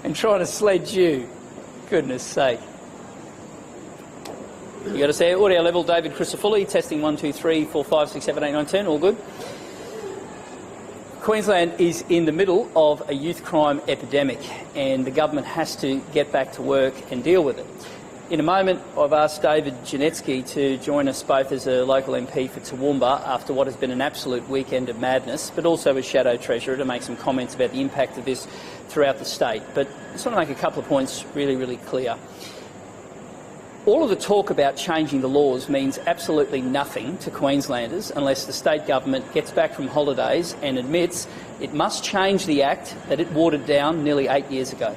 And trying to sledge you. Goodness sake. You got to say audio level, David Crisafulli, testing 1, 2, 3, 4, 5, 6, 7, 8, 9, 10, all good. Queensland is in the middle of a youth crime epidemic and the government has to get back to work and deal with it. In a moment, I've asked David Janetsky to join us both as a local MP for Toowoomba after what has been an absolute weekend of madness, but also as Shadow Treasurer to make some comments about the impact of this throughout the state. But I just want to make a couple of points really clear. All of the talk about changing the laws means absolutely nothing to Queenslanders unless the state government gets back from holidays and admits it must change the Act that it watered down nearly 8 years ago.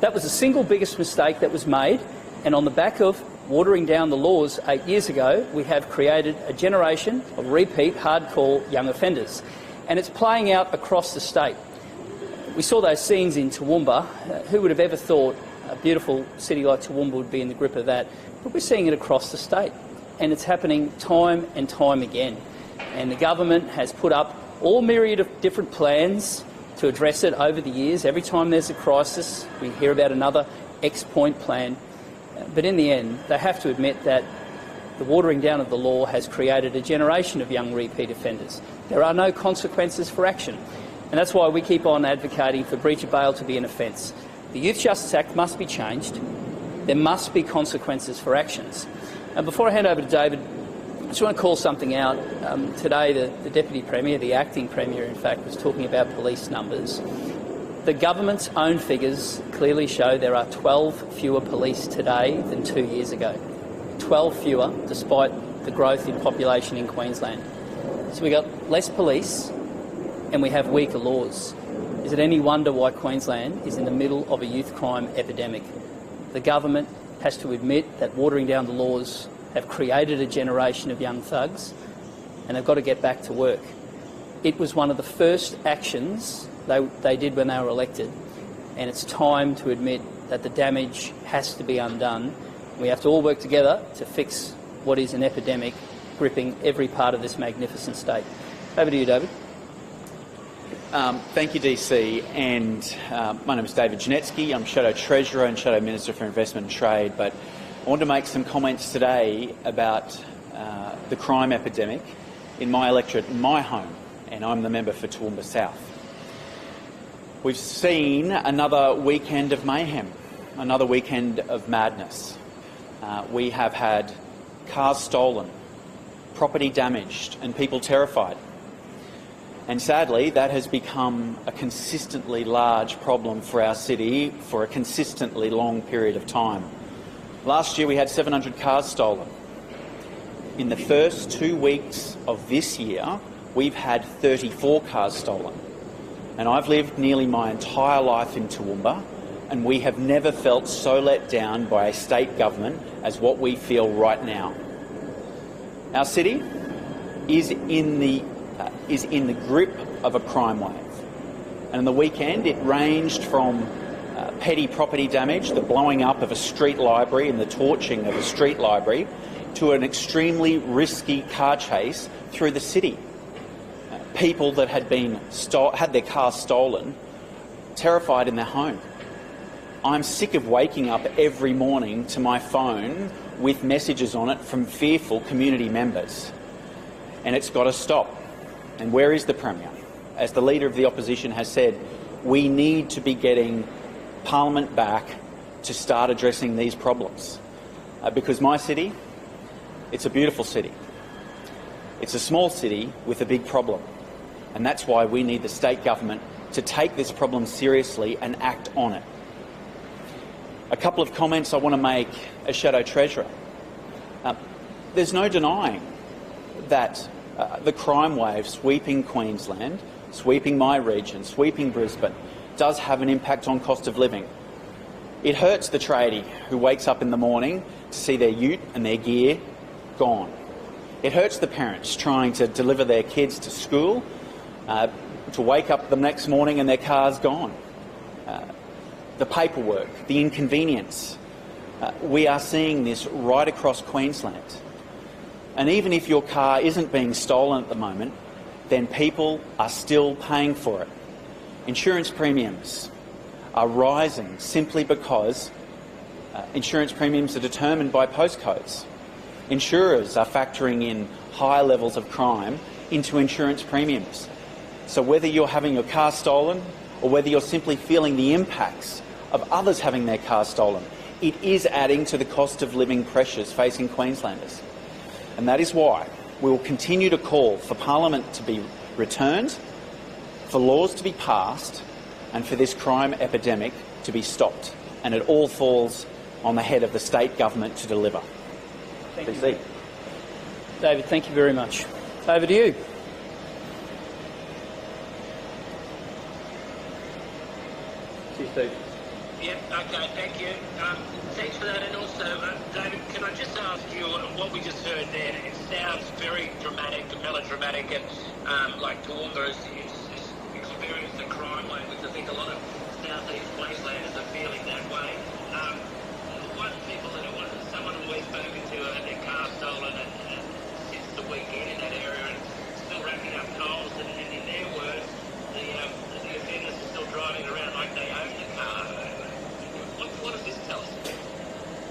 That was the single biggest mistake that was made, and on the back of watering down the laws 8 years ago, we have created a generation of repeat hardcore young offenders. And it's playing out across the state. We saw those scenes in Toowoomba. Who would have ever thought a beautiful city like Toowoomba would be in the grip of that? But we're seeing it across the state, and it's happening time and time again. And the government has put up all myriad of different plans to address it over the years. Every time there's a crisis, we hear about another X-point plan. But in the end, they have to admit that the watering down of the law has created a generation of young repeat offenders. There are no consequences for action, and that's why we keep on advocating for breach of bail to be an offence. The Youth Justice Act must be changed. There must be consequences for actions. And before I hand over to David, I just want to call something out. Today, the Deputy Premier, the Acting Premier, in fact, was talking about police numbers. The government's own figures clearly show there are 12 fewer police today than 2 years ago. 12 fewer, despite the growth in population in Queensland. So we've got less police and we have weaker laws. Is it any wonder why Queensland is in the middle of a youth crime epidemic? The government has to admit that watering down the laws have created a generation of young thugs, and they've got to get back to work. It was one of the first actions they did when they were elected, and it's time to admit that the damage has to be undone. We have to all work together to fix what is an epidemic gripping every part of this magnificent state. Over to you, David. Thank you, DC. And my name is David Janetsky. I'm Shadow Treasurer and Shadow Minister for Investment and Trade. But I want to make some comments today about the crime epidemic in my electorate, in my home, and I'm the member for Toowoomba South. We've seen another weekend of mayhem, another weekend of madness. We have had cars stolen, property damaged, and people terrified. And sadly, that has become a consistently large problem for our city for a consistently long period of time. Last year we had 700 cars stolen. In the first 2 weeks of this year, we've had 34 cars stolen. And I've lived nearly my entire life in Toowoomba, and we have never felt so let down by a state government as what we feel right now. Our city is in the grip of a crime wave. And on the weekend, it ranged from petty property damage, the blowing up of a street library and the torching of a street library, to an extremely risky car chase through the city. People that had their cars stolen, terrified in their home. I'm sick of waking up every morning to my phone with messages on it from fearful community members. And it's got to stop. And where is the Premier? As the Leader of the Opposition has said, we need to be getting Parliament back to start addressing these problems. Because my city, it's a beautiful city. It's a small city with a big problem. And that's why we need the state government to take this problem seriously and act on it. A couple of comments I want to make as Shadow Treasurer. There's no denying that the crime wave sweeping Queensland, sweeping my region, sweeping Brisbane, does have an impact on cost of living. It hurts the tradie who wakes up in the morning to see their ute and their gear gone. It hurts the parents trying to deliver their kids to school, to wake up the next morning and their car's gone. The paperwork, the inconvenience. We are seeing this right across Queensland. And even if your car isn't being stolen at the moment, then people are still paying for it. Insurance premiums are rising simply because insurance premiums are determined by postcodes. Insurers are factoring in higher levels of crime into insurance premiums. So whether you're having your car stolen or whether you're simply feeling the impacts of others having their car stolen, it is adding to the cost of living pressures facing Queenslanders. And that is why we will continue to call for Parliament to be returned, for laws to be passed, and for this crime epidemic to be stopped. And it all falls on the head of the state government to deliver. Thank you. David, thank you very much. Over to you. Steve. Yeah, okay, thank you. Thanks for that. And also, David, can I just ask you, what we just heard there, it sounds very dramatic and melodramatic, and like Toowoomba has experienced a crime wave, which I think a lot of South East Queenslanders are feeling that way. One people that someone we've spoken to had their car stolen and since the weekend in that area and still racking up tolls, and in their words, the offenders are still driving around like they own the car. What does this tell us?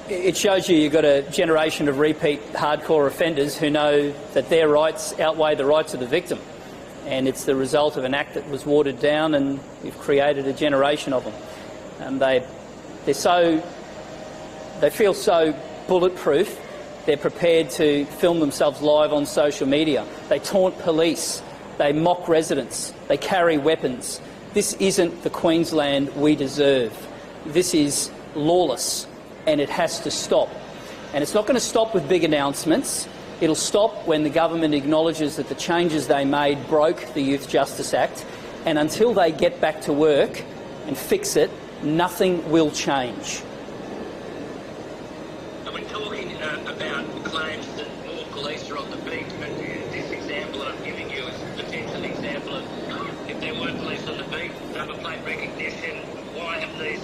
It shows you've got a generation of repeat hardcore offenders who know that their rights outweigh the rights of the victim. And it's the result of an act that was watered down, and we've created a generation of them. They feel so bulletproof, they're prepared to film themselves live on social media. They taunt police, they mock residents, they carry weapons. This isn't the Queensland we deserve. This is lawless, and it has to stop. And it's not going to stop with big announcements. It'll stop when the government acknowledges that the changes they made broke the Youth Justice Act, and until they get back to work and fix it, nothing will change. Are we talking about claims that more police are on the beat? But this example I'm giving you is a potential example of if there weren't police on the beat, number plate recognition. Why have these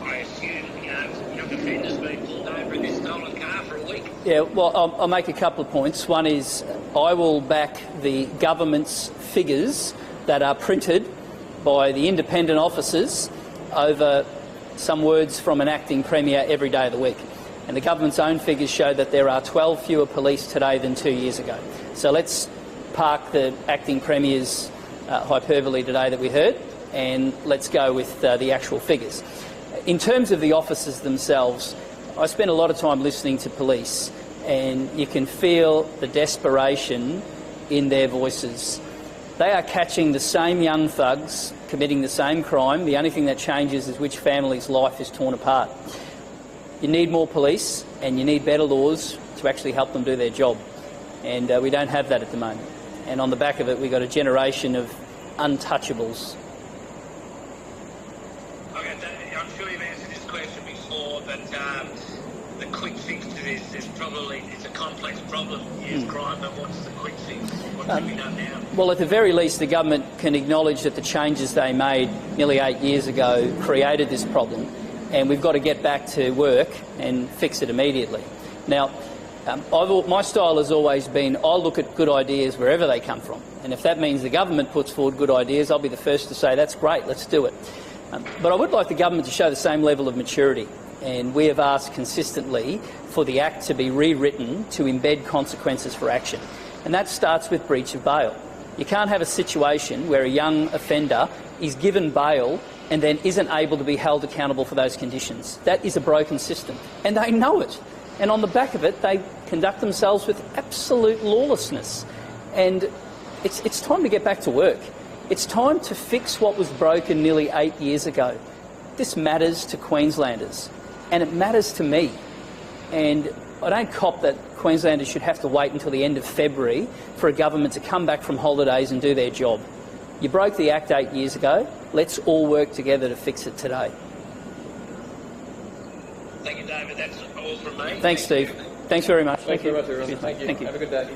I assume, young offenders been pulled over in this stolen car for a week? Yeah, well, I'll make a couple of points. One is I will back the government's figures that are printed by the independent officers over some words from an acting premier every day of the week. And the government's own figures show that there are 12 fewer police today than 2 years ago. So let's park the acting premier's hyperbole today that we heard, and let's go with the actual figures. In terms of the officers themselves, I spend a lot of time listening to police, and you can feel the desperation in their voices. They are catching the same young thugs committing the same crime. The only thing that changes is which family's life is torn apart. You need more police, and you need better laws to actually help them do their job. And we don't have that at the moment. And on the back of it, we've got a generation of untouchables. Okay, I'm sure you've answered this question before, but the quick fix to this is probably, it's a complex problem. Yes, crime, but what's the quick fix? What can be done now? Well, at the very least, the government can acknowledge that the changes they made nearly 8 years ago created this problem, and we've got to get back to work and fix it immediately. Now, my style has always been I'll look at good ideas wherever they come from, and if that means the government puts forward good ideas, I'll be the first to say that's great, let's do it. But I would like the government to show the same level of maturity, and we have asked consistently for the Act to be rewritten to embed consequences for action. And that starts with breach of bail. You can't have a situation where a young offender is given bail and then isn't able to be held accountable for those conditions. That is a broken system, and they know it. And on the back of it, they conduct themselves with absolute lawlessness. And it's time to get back to work. It's time to fix what was broken nearly 8 years ago. This matters to Queenslanders, and it matters to me. And I don't cop that Queenslanders should have to wait until the end of February for a government to come back from holidays and do their job. You broke the Act 8 years ago. Let's all work together to fix it today. Thank you, David. That's all from me. Thanks, Steve. Thanks very much. Thanks very much, everyone. Thank you. Thank you. Have a good day.